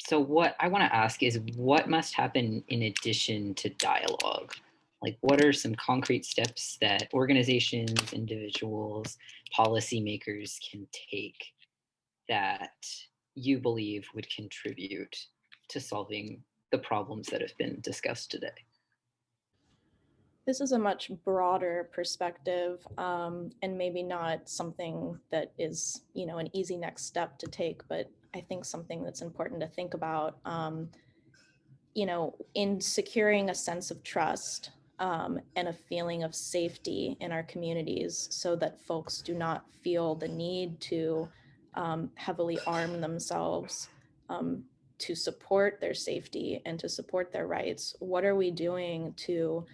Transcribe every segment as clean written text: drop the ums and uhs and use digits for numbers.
So what I want to ask is what must happen in addition to dialogue? Like what are some concrete steps that organizations, individuals, policymakers can take that you believe would contribute to solving the problems that have been discussed today? This is a much broader perspective, and maybe not something that is, an easy next step to take, but I think something that's important to think about, in securing a sense of trust, and a feeling of safety in our communities so that folks do not feel the need to heavily arm themselves um, to support their safety and to support their rights. What are we doing to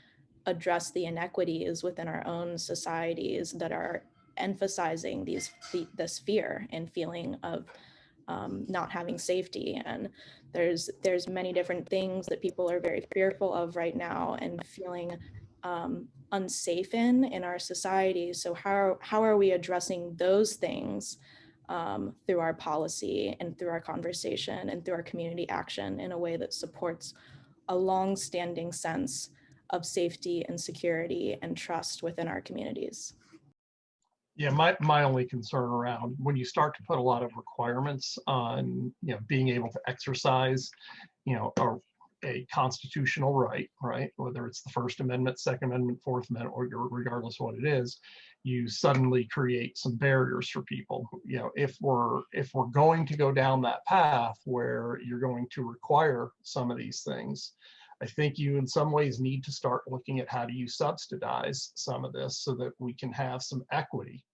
address the inequities within our own societies that are emphasizing this fear and feeling of not having safety? And there's many different things that people are very fearful of right now and feeling unsafe in our society. So how are we addressing those things through our policy and through our conversation and through our community action in a way that supports a long-standing sense of safety and security and trust within our communities? Yeah, my only concern around when you start to put a lot of requirements on, being able to exercise, a constitutional right, right? Whether it's the First Amendment, Second Amendment, Fourth Amendment, or regardless of what it is, you suddenly create some barriers for people. If we're going to go down that path where you're going to require some of these things, I think you in some ways need to start looking at how do you subsidize some of this so that we can have some equity